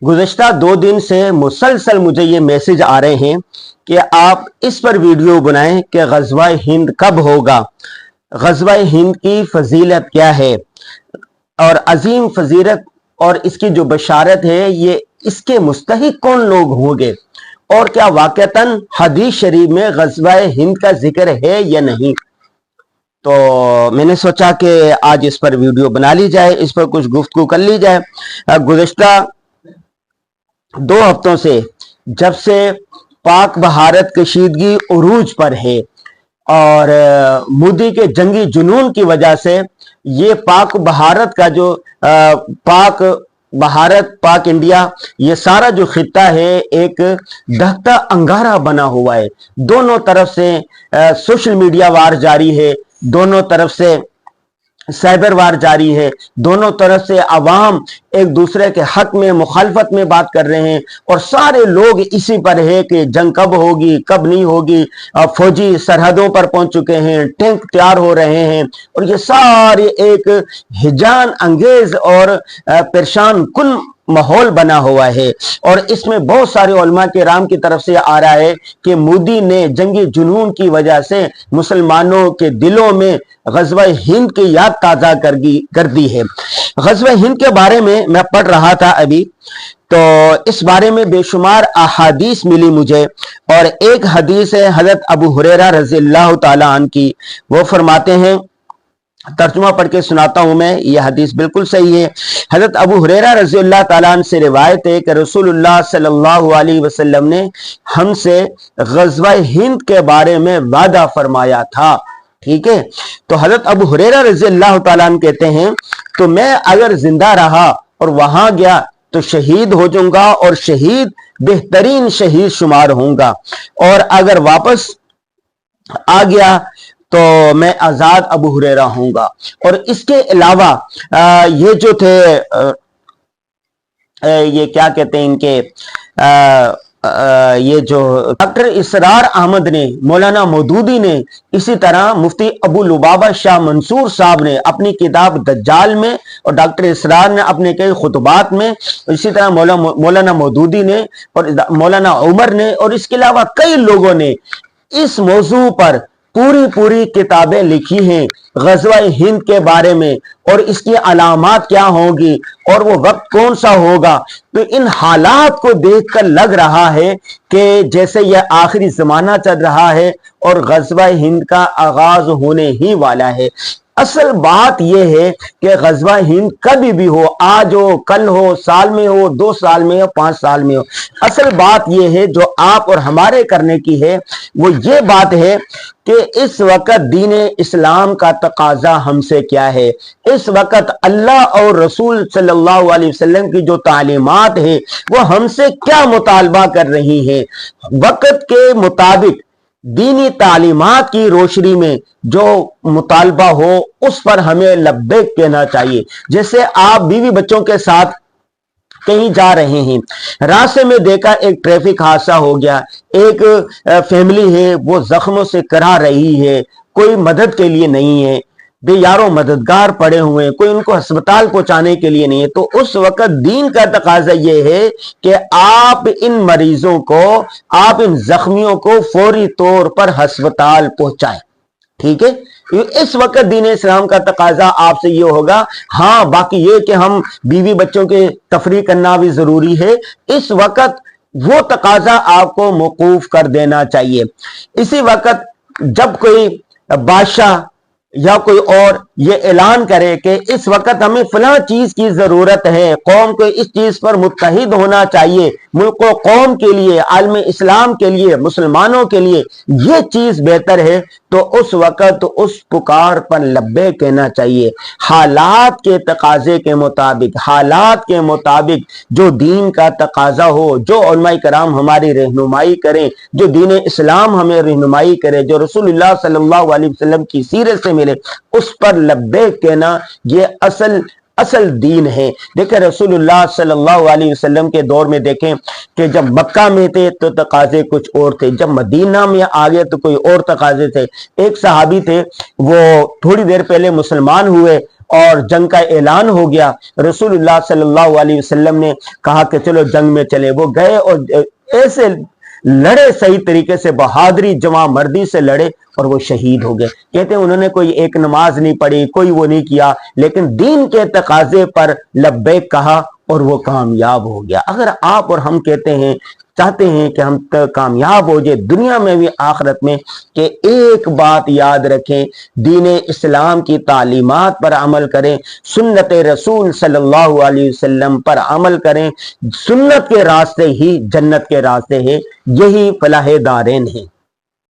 गुज़श्ता 2 दिन से मुसलसल मुझे ये मैसेज आ रहे हैं कि आप इस पर वीडियो बनाएं कि ग़ज़वा हिंद कब होगा, ग़ज़वा हिंद की फजीलत क्या है और अजीम फजीलत और इसकी जो बशारत है ये इसके मुस्तहिक कौन लोग होंगे और क्या वाक़तन हदीस शरीफ में ग़ज़वा हिंद का जिक्र है या नहीं। तो मैंने सोचा कि आज इस पर वीडियो बना ली जाए, इस पर कुछ गुफ्तगू कर ली जाए। गुज़श्ता 2 हफ्तों से जब से पाक भारत कशीदगी उरूज पर है और मोदी के जंगी जुनून की वजह से ये पाक भारत का जो पाक भारत पाक इंडिया ये सारा जो खित्ता है एक दहकता अंगारा बना हुआ है। दोनों तरफ से सोशल मीडिया वार जारी है, दोनों तरफ से साइबर वार जारी है, दोनों तरफ से अवाम एक दूसरे के हक में मुखालफत में बात कर रहे हैं और सारे लोग इसी पर है कि जंग कब होगी कब नहीं होगी। फौजी सरहदों पर पहुंच चुके हैं, टैंक तैयार हो रहे हैं और ये सारे एक हिजान अंगेज और परेशान कुन माहौल बना हुआ है। और इसमें बहुत सारे उलमा के राम की तरफ से आ रहा है कि मोदी ने जंगी जुनून की वजह से मुसलमानों के दिलों में ग़ज़वा हिंद की याद ताज़ा कर दी है। ग़ज़वा हिंद के बारे में मैं पढ़ रहा था अभी, तो इस बारे में बेशुमार अहादीस मिली मुझे और एक हदीस है हज़रत अबू हुरैरा रज़ियल्लाहु ताला अन्हु की। वो फरमाते हैं, तर्जुमा पढ़ के सुनाता हूं मैं, यह हदीस बिल्कुल सही है। हज़रत अबू हुरैरा रज़ियल्लाहु ताला अन्हु से रिवायत है कि रसूलुल्लाह सल्लल्लाहु अलैहि वसल्लम ने हमसे ग़ज़वा हिंद के बारे में वादा फरमाया था। ठीक है, तो हज़रत अबू हुरैरा रज़ियल्लाहु ताला अन्हु कहते हैं, तो मैं अगर जिंदा रहा और वहां गया तो शहीद हो जाऊंगा और शहीद बेहतरीन शहीद शुमार होऊंगा, और अगर वापस आ गया तो मैं आजाद अबू हुरैरा होऊंगा। और इसके अलावा ये जो थे ये क्या कहते हैं इनके ये जो डॉक्टर इसरार अहमद ने, मौलाना मौदूदी ने, इसी तरह मुफ्ती अबू लुबाबा शाह मंसूर साहब ने अपनी किताब दज्जाल में और डॉक्टर इसरार ने अपने कई खुतबात में, इसी तरह मौलाना मौदूदी ने और मौलाना उमर ने और इसके अलावा कई लोगों ने इस मौजू पर पूरी किताबें लिखी हैं ग़ज़वा हिंद के बारे में और इसकी अलामात क्या होगी और वो वक्त कौन सा होगा। तो इन हालात को देखकर लग रहा है कि जैसे यह आखिरी ज़माना चल रहा है और ग़ज़वा हिंद का आगाज होने ही वाला है। असल बात यह है कि ग़ज़वा हिंद कभी भी हो, आज हो, कल हो, साल में हो, 2 साल में हो, 5 साल में हो, असल बात यह है जो आप और हमारे करने की है वो ये बात है कि इस वक्त दीन इस्लाम का तकाजा हमसे क्या है। इस वक्त अल्लाह और रसूल सल्लल्लाहु अलैहि वसल्लम की जो तालीमात है वो हमसे क्या मुतालबा कर रही है। वक्त के मुताबिक दीनी तालीमात की रोशनी में जो मुतालबा हो उस पर हमें लब्बैक कहना चाहिए। जैसे आप बीवी बच्चों के साथ कहीं जा रहे हैं, रास्ते में देखा एक ट्रैफिक हादसा हो गया, एक फैमिली है वो जख्मों से करा रही है, कोई मदद के लिए नहीं है, बेयारो मददगार पड़े हुए हैं, कोई उनको अस्पताल पहुंचाने के लिए नहीं है, तो उस वक्त दीन का तकाजा यह है कि आप इन मरीजों को, आप इन जख्मियों को फौरी तौर पर अस्पताल पहुंचाएं। ठीक है, इस वक्त दीन इस्लाम का तकाजा आपसे ये होगा। हाँ, बाकी ये कि हम बीवी बच्चों के तफरीक करना भी जरूरी है, इस वक्त वो तकाजा आपको मौकूफ कर देना चाहिए। इसी वक्त जब कोई बादशाह या कोई और ये ऐलान करे कि इस वक्त हमें फलां चीज की जरूरत है, कौम को इस चीज पर मुत्तहिद होना चाहिए, मुल्क व कौम के लिए, आलम इस्लाम के लिए, मुसलमानों के लिए ये चीज बेहतर है, तो उस वक्त उस पुकार पर लब्बे कहना चाहिए। हालात के तकाजे के मुताबिक, हालात के मुताबिक जो दीन का तकाजा हो, जो उलमाए कराम हमारी रहनुमाई करें, जो दीन इस्लाम हमें रहनुमाई करे, जो रसूलुल्लाह सल्लल्लाहु अलैहि वसल्लम की सीरत से मिले, उस पर लब्बैक कहना ये असल दीन है। देखें रसूलुल्लाह सल्लल्लाहु अलैहि वसल्लम के दौर में देखें कि जब मक्का में थे तो तकाजे कुछ और थे, जब मदीना में आ गए तो कोई और तकाजे थे। एक सहाबी थे वो थोड़ी देर पहले मुसलमान हुए اور جنگ کا اعلان ہو گیا، رسول اللہ صلی اللہ علیہ وسلم نے کہا کہ چلو جنگ میں چلے، وہ گئے اور ایسے لڑے، صحیح طریقے سے بہادری جمع مردی سے لڑے اور وہ شہید ہو گئے۔ کہتے ہیں انہوں نے کوئی ایک نماز نہیں پڑھی، کوئی وہ نہیں کیا، لیکن دین کے تقاضے پر لبیک کہا اور وہ کامیاب ہو گیا۔ اگر آپ اور ہم چاہتے ہیں کہ ہم کامیاب ہو جائے دنیا میں بھی آخرت میں، کہ ایک بات یاد رکھیں، دین اسلام کی تعلیمات پر عمل کریں، سنت رسول صلی اللہ علیہ وسلم پر عمل کریں، سنت کے راستے ہی جنت کے راستے ہیں، یہی فلاح دارین ہیں۔